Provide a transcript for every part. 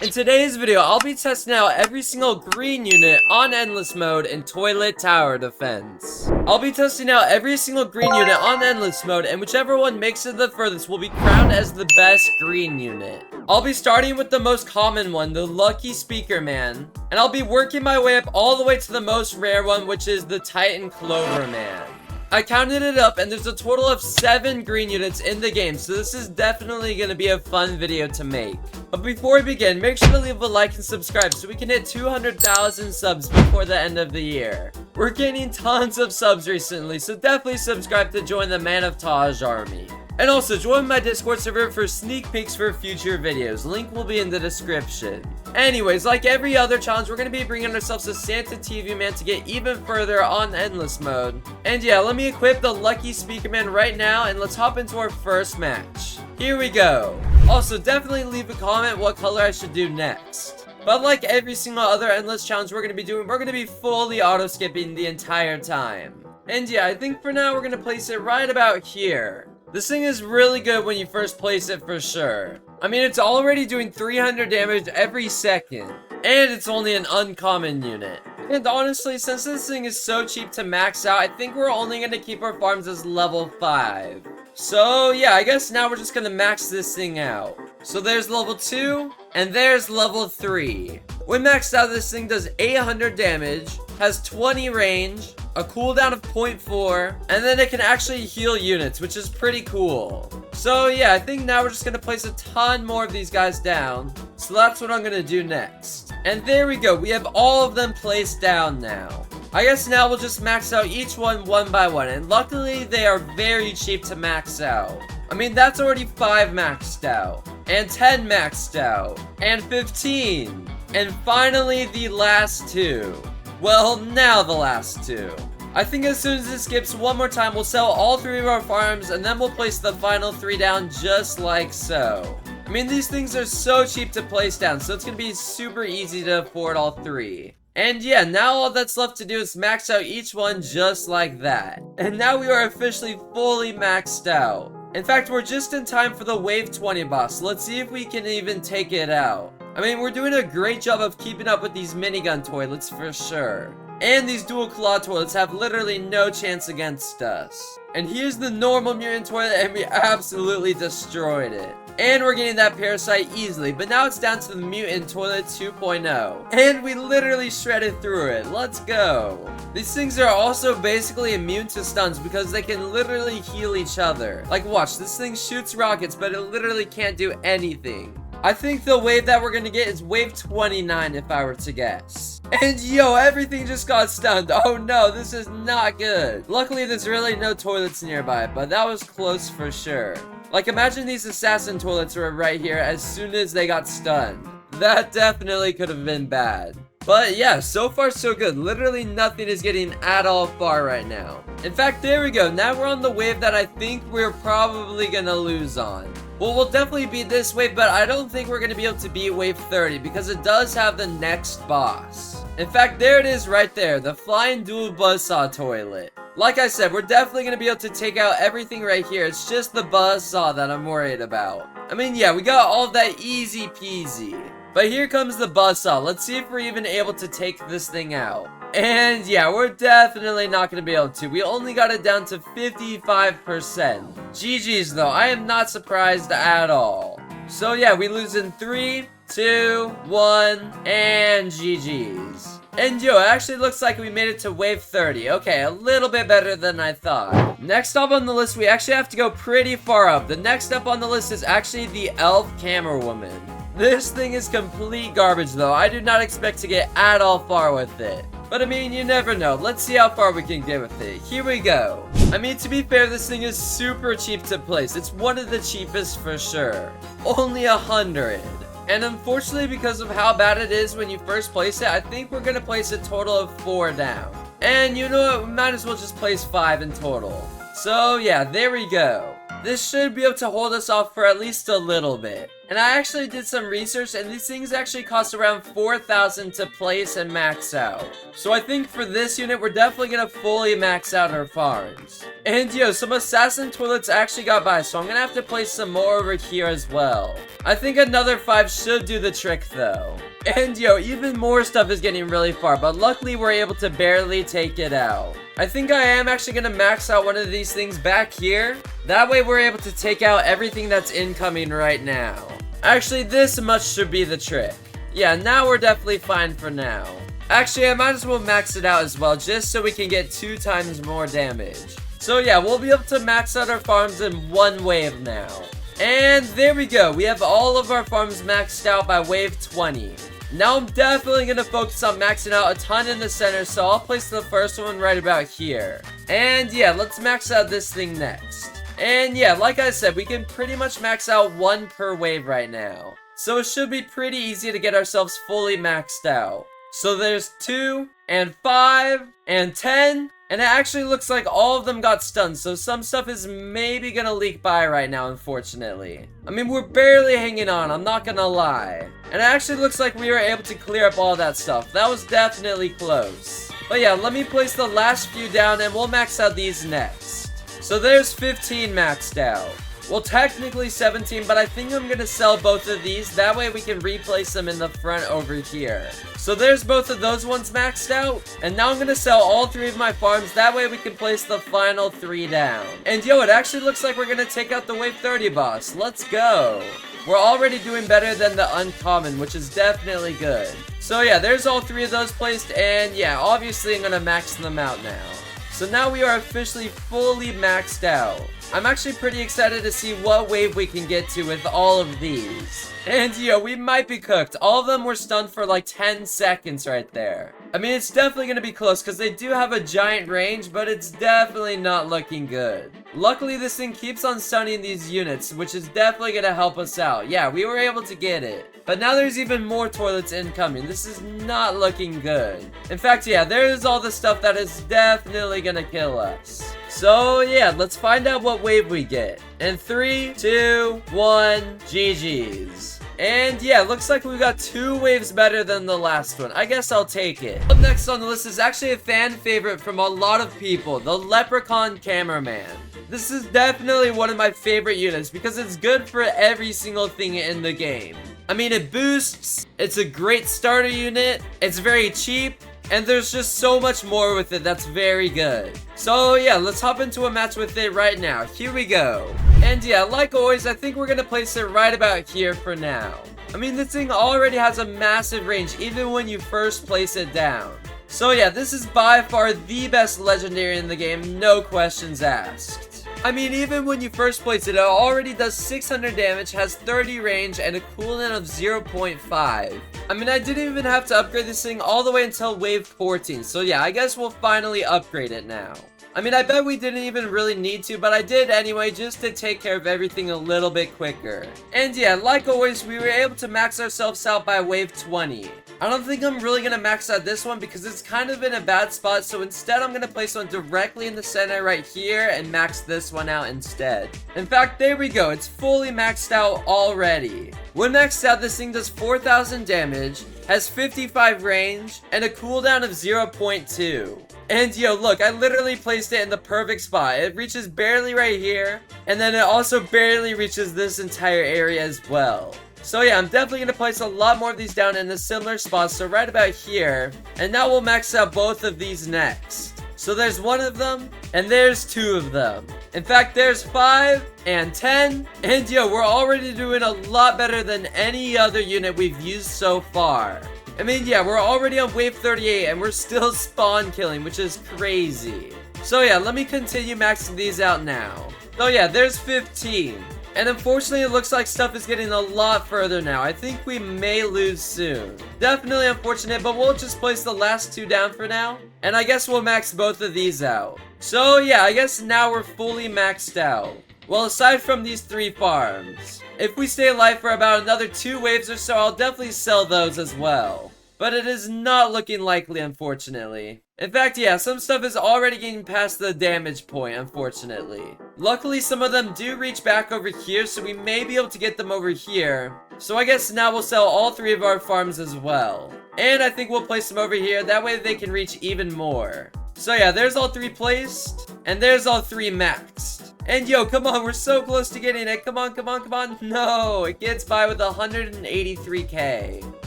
In today's video, I'll be testing out every single green unit on Endless Mode in Toilet Tower Defense. I'll be testing out every single green unit on Endless Mode, and whichever one makes it the furthest will be crowned as the best green unit. I'll be starting with the most common one, the Lucky Speaker Man, and I'll be working my way up all the way to the most rare one, which is the Titan Clover Man. I counted it up, and there's a total of 7 green units in the game, so this is definitely going to be a fun video to make. But before we begin, make sure to leave a like and subscribe so we can hit 200,000 subs before the end of the year. We're gaining tons of subs recently, so definitely subscribe to join the Man of Taj army. And also, join my Discord server for sneak peeks for future videos. Link will be in the description. Anyways, like every other challenge, we're going to be bringing ourselves a Santa TV Man to get even further on Endless Mode. And yeah, let me equip the Lucky Speaker Man right now, and let's hop into our first match. Here we go. Also, definitely leave a comment what color I should do next. But like every single other Endless challenge we're going to be doing, we're going to be fully auto-skipping the entire time. And yeah, I think for now we're going to place it right about here. This thing is really good when you first place it for sure. I mean, it's already doing 300 damage every second. And it's only an uncommon unit. And honestly, since this thing is so cheap to max out, I think we're only going to keep our farms as level 5. So yeah, I guess now we're just going to max this thing out. So there's level 2, and there's level 3. When maxed out, this thing does 800 damage, has 20 range, a cooldown of 0.4, and then it can actually heal units, which is pretty cool. So yeah, I think now we're just going to place a ton more of these guys down. So that's what I'm going to do next. And there we go, we have all of them placed down now. I guess now we'll just max out each one by one, and luckily they are very cheap to max out. I mean, that's already 5 maxed out, and 10 maxed out, and 15, and finally the last 2. Well, now the last 2. I think as soon as it skips one more time, we'll sell all 3 of our farms, and then we'll place the final 3 down just like so. I mean, these things are so cheap to place down, so it's going to be super easy to afford all 3. And yeah, now all that's left to do is max out each one just like that. And now we are officially fully maxed out. In fact, we're just in time for the Wave 20 boss. Let's see if we can even take it out. I mean, we're doing a great job of keeping up with these minigun toilets for sure. And these dual claw toilets have literally no chance against us. And here's the normal mutant toilet, and we absolutely destroyed it. And we're getting that parasite easily, but now it's down to the mutant toilet 2.0. And we literally shredded through it. Let's go. These things are also basically immune to stuns because they can literally heal each other. Like, watch, this thing shoots rockets, but it literally can't do anything. I think the wave that we're gonna get is wave 29 if I were to guess. And yo, everything just got stunned. Oh no, this is not good. Luckily, there's really no toilets nearby, but that was close for sure. Like, imagine these assassin toilets were right here as soon as they got stunned. That definitely could have been bad. But yeah, so far so good. Literally nothing is getting at all far right now. In fact, there we go. Now we're on the wave that I think we're probably gonna lose on. Well, we'll definitely beat this wave, but I don't think we're going to be able to beat wave 30 because it does have the next boss. In fact, there it is right there, the flying dual buzzsaw toilet. Like I said, we're definitely going to be able to take out everything right here. It's just the buzzsaw that I'm worried about. I mean, yeah, we got all of that easy peasy. But here comes the buzzsaw. Let's see if we're even able to take this thing out. And yeah, we're definitely not going to be able to. We only got it down to 55%. GG's though, I am not surprised at all. So yeah, we lose in 3, 2, 1, and GG's. And yo, it actually looks like we made it to wave 30. Okay, a little bit better than I thought. Next up on the list, we actually have to go pretty far up. The next up on the list is actually the elf camerawoman. This thing is complete garbage though. I do not expect to get at all far with it. But I mean, you never know. Let's see how far we can get with it. Here we go. I mean, to be fair, this thing is super cheap to place. It's one of the cheapest for sure. Only 100. And unfortunately, because of how bad it is when you first place it, I think we're going to place a total of 4 down. And you know what? We might as well just place 5 in total. So yeah, there we go. This should be able to hold us off for at least a little bit. And I actually did some research, and these things actually cost around 4,000 to place and max out. So I think for this unit, we're definitely gonna fully max out our farms. And yo, some assassin toilets actually got by, so I'm gonna have to place some more over here as well. I think another 5 should do the trick though. And yo, even more stuff is getting really far, but luckily we're able to barely take it out. I think I am actually gonna max out one of these things back here. That way we're able to take out everything that's incoming right now. Actually, this much should be the trick. Yeah, now we're definitely fine for now. Actually, I might as well max it out as well, just so we can get 2 times more damage. So yeah, we'll be able to max out our farms in one wave now. And there we go. We have all of our farms maxed out by wave 20. Now I'm definitely going to focus on maxing out a ton in the center, so I'll place the first one right about here. And yeah, let's max out this thing next. And yeah, like I said, we can pretty much max out 1 per wave right now. So it should be pretty easy to get ourselves fully maxed out. So there's 2, and 5, and 10, and it actually looks like all of them got stunned, so some stuff is maybe gonna leak by right now, unfortunately. I mean, we're barely hanging on, I'm not gonna lie. And it actually looks like we were able to clear up all that stuff. That was definitely close. But yeah, let me place the last few down and we'll max out these next. So there's 15 maxed out. Well, technically 17, but I think I'm gonna sell both of these. That way we can replace them in the front over here. So there's both of those ones maxed out. And now I'm gonna sell all 3 of my farms. That way we can place the final 3 down. And yo, it actually looks like we're gonna take out the wave 30 boss. Let's go. We're already doing better than the uncommon, which is definitely good. So yeah, there's all 3 of those placed. And yeah, obviously I'm gonna max them out now. So now we are officially fully maxed out. I'm actually pretty excited to see what wave we can get to with all of these. And yo, we might be cooked. All of them were stunned for like 10 seconds right there. I mean, it's definitely going to be close because they do have a giant range, but it's definitely not looking good. Luckily, this thing keeps on stunning these units, which is definitely going to help us out. Yeah, we were able to get it. But now there's even more toilets incoming. This is not looking good. In fact, yeah, there's all the stuff that is definitely going to kill us. So yeah, let's find out what wave we get. In 3, 2, 1, GG's. And yeah, looks like we got 2 waves better than the last one. I guess I'll take it. Up next on the list is actually a fan favorite from a lot of people, the Leprechaun cameraman. This is definitely one of my favorite units because it's good for every single thing in the game. I mean, it boosts, it's a great starter unit, it's very cheap, and there's just so much more with it that's very good. So yeah, let's hop into a match with it right now. Here we go. And yeah, like always, I think we're gonna place it right about here for now. I mean, this thing already has a massive range even when you first place it down. So yeah, this is by far the best legendary in the game, no questions asked. I mean, even when you first place it, it already does 600 damage, has 30 range, and a cooldown of 0.5. I mean, I didn't even have to upgrade this thing all the way until wave 14, so yeah, I guess we'll finally upgrade it now. I mean, I bet we didn't even really need to, but I did anyway, just to take care of everything a little bit quicker. And yeah, like always, we were able to max ourselves out by wave 20. I don't think I'm really going to max out this one because it's kind of in a bad spot, so instead I'm going to place one directly in the center right here and max this one out instead. In fact, there we go, it's fully maxed out already. When maxed out, this thing does 4,000 damage, has 55 range, and a cooldown of 0.2. And yo, look, I literally placed it in the perfect spot. It reaches barely right here, and then it also barely reaches this entire area as well. So yeah, I'm definitely going to place a lot more of these down in a similar spot, so right about here. And now we'll max out both of these next. So there's 1 of them, and there's 2 of them. In fact, there's 5 and 10. And yo, we're already doing a lot better than any other unit we've used so far. I mean, yeah, we're already on wave 38 and we're still spawn killing, which is crazy. So yeah, let me continue maxing these out now. So yeah, there's 15. And unfortunately, it looks like stuff is getting a lot further now. I think we may lose soon. Definitely unfortunate, but we'll just place the last 2 down for now. And I guess we'll max both of these out. So yeah, I guess now we're fully maxed out. Well, aside from these 3 farms. If we stay alive for about another 2 waves or so, I'll definitely sell those as well. But it is not looking likely, unfortunately. In fact, yeah, some stuff is already getting past the damage point, unfortunately. Luckily, some of them do reach back over here, so we may be able to get them over here. So I guess now we'll sell all 3 of our farms as well. And I think we'll place them over here, that way they can reach even more. So yeah, there's all 3 placed, and there's all 3 maxed. And yo, come on, we're so close to getting it. Come on, come on, come on. No, it gets by with 183k.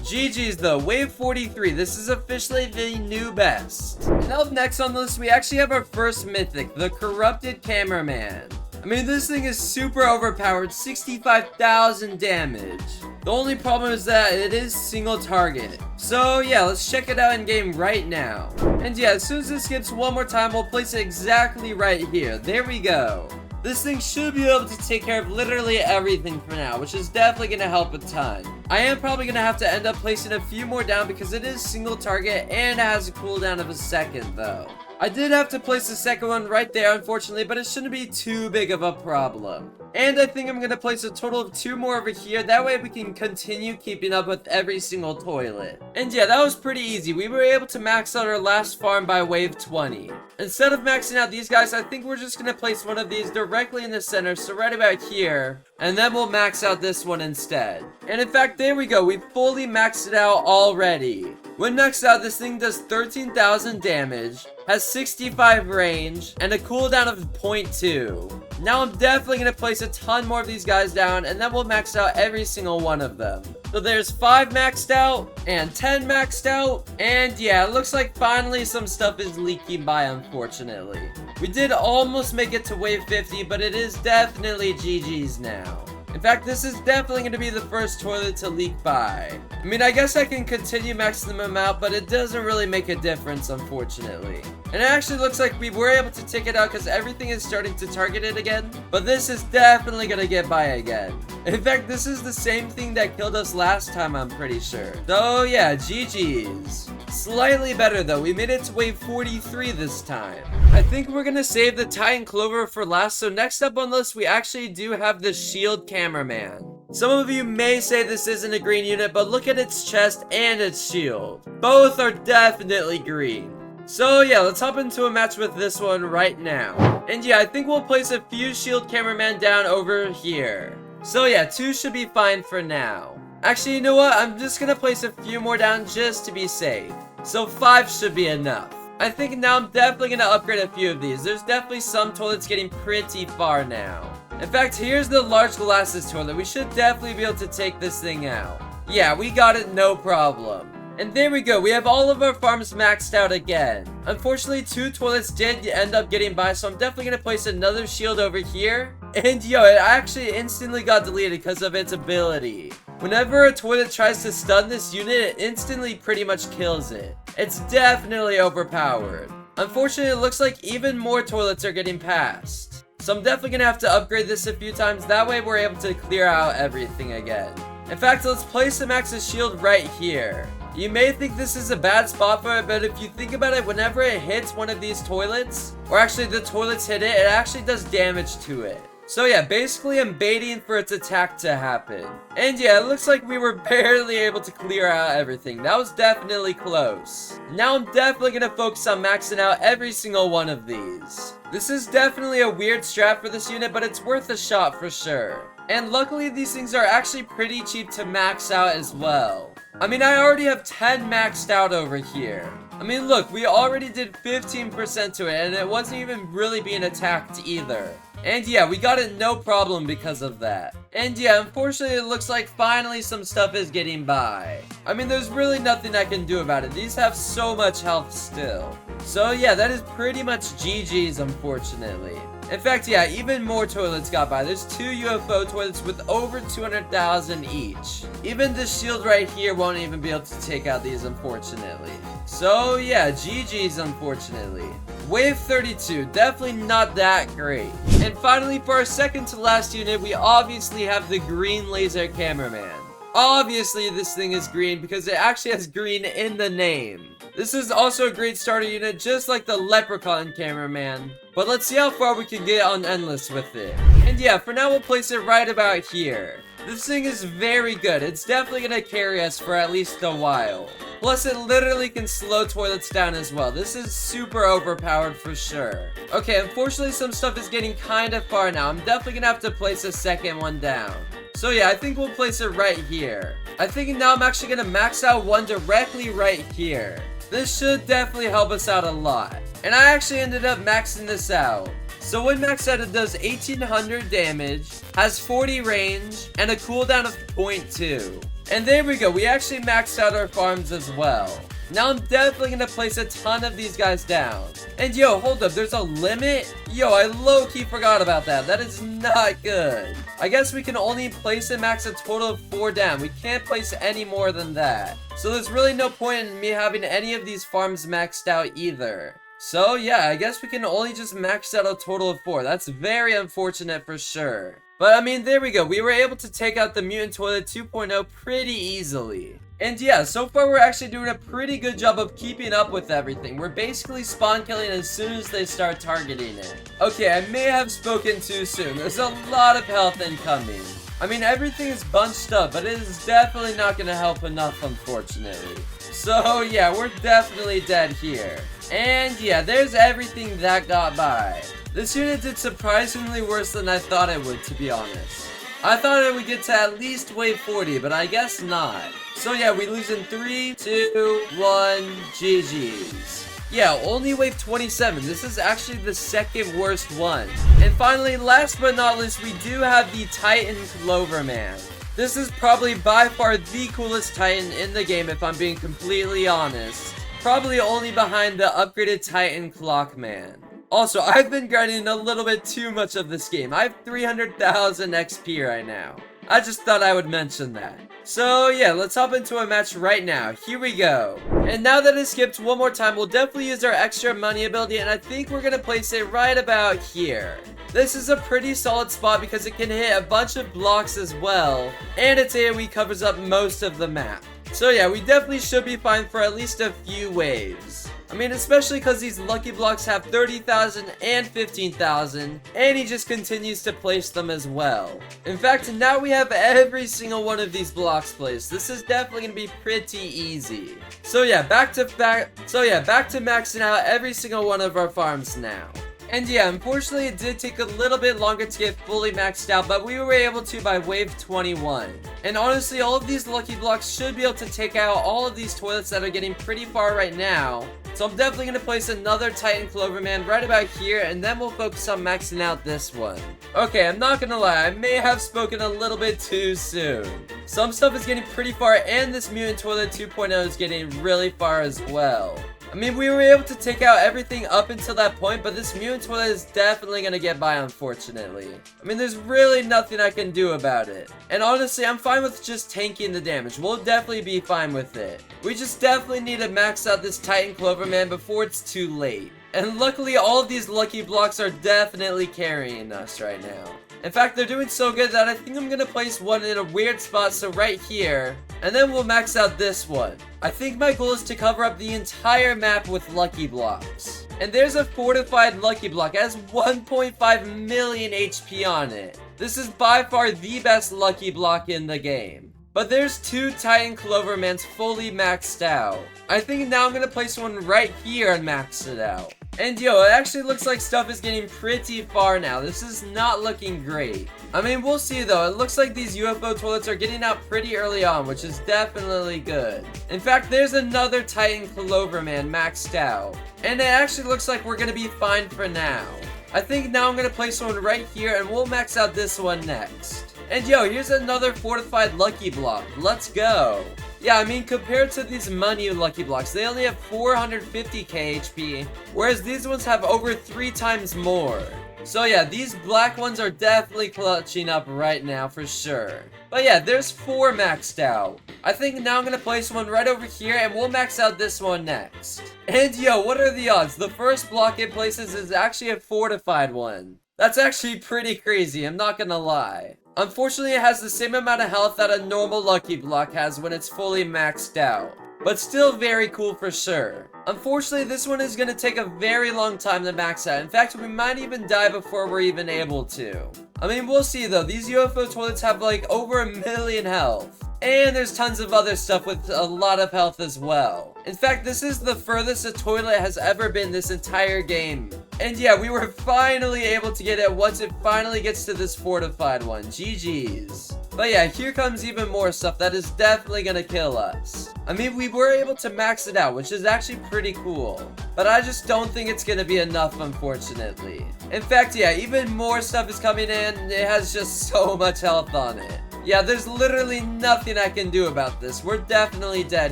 GG's though, wave 43. This is officially the new best. And up next on the list, we actually have our first mythic, the corrupted cameraman. I mean, this thing is super overpowered, 65,000 damage. The only problem is that it is single target. So yeah, let's check it out in game right now. And yeah, as soon as this skips one more time, we'll place it exactly right here. There we go. This thing should be able to take care of literally everything for now, which is definitely going to help a ton. I am probably going to have to end up placing a few more down because it is single target and it has a cooldown of a second though. I did have to place the second one right there, unfortunately, but it shouldn't be too big of a problem. And I think I'm going to place a total of 2 more over here. That way we can continue keeping up with every single toilet. And yeah, that was pretty easy. We were able to max out our last farm by wave 20. Instead of maxing out these guys, I think we're just going to place one of these directly in the center, so right about here. And then we'll max out this one instead. And in fact, there we go. We fully maxed it out already. When maxed out, this thing does 13,000 damage, has 65 range, and a cooldown of 0.2. Now I'm definitely going to place a ton more of these guys down, and then we'll max out every single one of them. So there's 5 maxed out, and 10 maxed out, and yeah, it looks like finally some stuff is leaking by, unfortunately. We did almost make it to wave 50, but it is definitely GG's now. In fact, this is definitely going to be the first toilet to leak by. I mean, I guess I can continue maxing them out, but it doesn't really make a difference, unfortunately. And it actually looks like we were able to take it out because everything is starting to target it again. But this is definitely going to get by again. In fact, this is the same thing that killed us last time, I'm pretty sure. So yeah, GG's. Slightly better though, we made it to wave 43 this time. I think we're gonna save the Titan Clover for last, so next up on the list we actually do have the shield cameraman. Some of you may say this isn't a green unit, but look at its chest and its shield. Both are definitely green. So yeah, let's hop into a match with this one right now. And yeah, I think we'll place a few shield cameraman down over here. So yeah, 2 should be fine for now. Actually, you know what? I'm just gonna place a few more down just to be safe. So 5 should be enough. I think now I'm definitely gonna upgrade a few of these. There's definitely some toilets getting pretty far now. In fact, here's the large glasses toilet. We should definitely be able to take this thing out. Yeah, we got it, no problem. And there we go, we have all of our farms maxed out again. Unfortunately, 2 toilets did end up getting by, so I'm definitely gonna place another shield over here. And yo, it actually instantly got deleted because of its ability. Whenever a toilet tries to stun this unit, it instantly pretty much kills it. It's definitely overpowered. Unfortunately, it looks like even more toilets are getting past. So I'm definitely gonna have to upgrade this a few times, that way we're able to clear out everything again. In fact, let's place the Max's shield right here. You may think this is a bad spot for it, but if you think about it, whenever it hits one of these toilets, or actually the toilets hit it, it actually does damage to it. So yeah, basically I'm baiting for its attack to happen. And yeah, it looks like we were barely able to clear out everything. That was definitely close. Now I'm definitely going to focus on maxing out every single one of these. This is definitely a weird strat for this unit, but it's worth a shot for sure. And luckily these things are actually pretty cheap to max out as well. I mean, I already have 10 maxed out over here. I mean, look, we already did 15% to it, and it wasn't even really being attacked either. And yeah, we got it no problem because of that. And yeah, unfortunately, it looks like finally some stuff is getting by. I mean, there's really nothing I can do about it. These have so much health still. So yeah, that is pretty much GG's, unfortunately. In fact, yeah, even more toilets got by. There's 2 UFO toilets with over 200,000 each. Even this shield right here won't even be able to take out these, unfortunately. So yeah, GG's, unfortunately. Wave 32, definitely not that great. And finally, for our second to last unit, we obviously have the green laser cameraman. Obviously, this thing is green because it actually has green in the name. This is also a great starter unit, just like the Leprechaun cameraman. But let's see how far we can get on Endless with it. And yeah, for now we'll place it right about here. This thing is very good. It's definitely gonna carry us for at least a while. Plus, it literally can slow toilets down as well. This is super overpowered for sure. Okay, unfortunately, some stuff is getting kind of far now. I'm definitely gonna have to place a second one down. So yeah, I think we'll place it right here. I think now I'm actually gonna max out one directly right here. This should definitely help us out a lot. And I actually ended up maxing this out. So when maxed out, it does 1800 damage, has 40 range, and a cooldown of 0.2. And there we go, we actually maxed out our farms as well. Now I'm definitely gonna place a ton of these guys down. And yo, hold up, there's a limit? Yo, I low-key forgot about that. That is not good. I guess we can only place and max a total of 4 down. We can't place any more than that. So there's really no point in me having any of these farms maxed out either. So yeah, I guess we can only just max out a total of 4. That's very unfortunate for sure. But I mean, there we go. We were able to take out the Mutant Toilet 2.0 pretty easily. And yeah, so far we're actually doing a pretty good job of keeping up with everything. We're basically spawn killing as soon as they start targeting it. Okay, I may have spoken too soon. There's a lot of health incoming. I mean, everything is bunched up, but it is definitely not going to help enough, unfortunately. So yeah, we're definitely dead here. And yeah, there's everything that got by. This unit did surprisingly worse than I thought it would, to be honest. I thought it would get to at least wave 40, but I guess not. So yeah, we lose in 3, 2, 1, GG's. Yeah, only wave 27. This is actually the second worst one. And finally, last but not least, we do have the Titan Clover Man. This is probably by far the coolest Titan in the game, if I'm being completely honest. Probably only behind the upgraded Titan Clockman. Also, I've been grinding a little bit too much of this game. I have 300,000 XP right now. I just thought I would mention that. So yeah, let's hop into a match right now. Here we go. And now that it's skipped one more time, we'll definitely use our extra money ability, and I think we're gonna place it right about here. This is a pretty solid spot because it can hit a bunch of blocks as well, and its AoE covers up most of the map. So yeah, we definitely should be fine for at least a few waves. I mean, especially because these lucky blocks have 30,000 and 15,000, and he just continues to place them as well. In fact, now we have every single one of these blocks placed. This is definitely going to be pretty easy. So yeah, back to maxing out every single one of our farms now. And yeah, unfortunately it did take a little bit longer to get fully maxed out, but we were able to by wave 21. And honestly, all of these lucky blocks should be able to take out all of these toilets that are getting pretty far right now. So I'm definitely going to place another Titan Clover Man right about here, and then we'll focus on maxing out this one. Okay, I'm not going to lie, I may have spoken a little bit too soon. Some stuff is getting pretty far, and this Mutant Toilet 2.0 is getting really far as well. I mean, we were able to take out everything up until that point, but this Mutant Toilet is definitely gonna get by, unfortunately. I mean, there's really nothing I can do about it. And honestly, I'm fine with just tanking the damage. We'll definitely be fine with it. We just definitely need to max out this Titan Clover Man before it's too late. And luckily, all of these lucky blocks are definitely carrying us right now. In fact, they're doing so good that I think I'm gonna place one in a weird spot, so right here, and then we'll max out this one. I think my goal is to cover up the entire map with lucky blocks. And there's a fortified lucky block. It has 1.5 million HP on it. This is by far the best lucky block in the game. But there's 2 Titan Clover Mans fully maxed out. I think now I'm gonna place one right here and max it out. And yo, it actually looks like stuff is getting pretty far now. This is not looking great. I mean, we'll see though. It looks like these UFO toilets are getting out pretty early on, which is definitely good. In fact, there's another Titan Clover Man maxed out. And it actually looks like we're gonna be fine for now. I think now I'm gonna place one right here, and we'll max out this one next. And yo, here's another fortified lucky block. Let's go. Yeah, I mean, compared to these money lucky blocks, they only have 450k HP, whereas these ones have over 3 times more. So yeah, these black ones are definitely clutching up right now for sure. But yeah, there's 4 maxed out. I think now I'm gonna place one right over here, and we'll max out this one next. And yo, what are the odds? The first block it places is actually a fortified one. That's actually pretty crazy, I'm not gonna lie. Unfortunately, it has the same amount of health that a normal lucky block has when it's fully maxed out. but still very cool for sure. Unfortunately, this one is gonna take a very long time to max out. In fact, we might even die before we're even able to. I mean, we'll see though. These UFO toilets have like over 1 million health. And there's tons of other stuff with a lot of health as well. In fact, this is the furthest a toilet has ever been this entire game. And yeah, we were finally able to get it once it finally gets to this fortified one. GG's. But yeah, here comes even more stuff that is definitely gonna kill us. I mean, we were able to max it out, which is actually pretty cool. But I just don't think it's gonna be enough, unfortunately. In fact, yeah, even more stuff is coming in. It has just so much health on it. Yeah, there's literally nothing I can do about this. We're definitely dead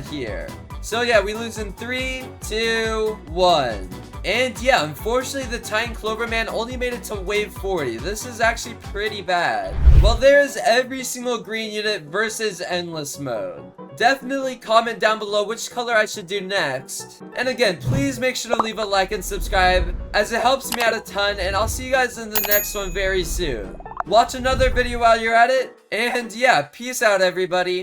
here. So yeah, we lose in 3, 2, 1. And yeah, unfortunately the Titan Clover Man only made it to wave 40. This is actually pretty bad. Well, there's every single green unit versus endless mode. Definitely comment down below which color I should do next. And again, please make sure to leave a like and subscribe, as it helps me out a ton, and I'll see you guys in the next one very soon. Watch another video while you're at it, and yeah, peace out everybody.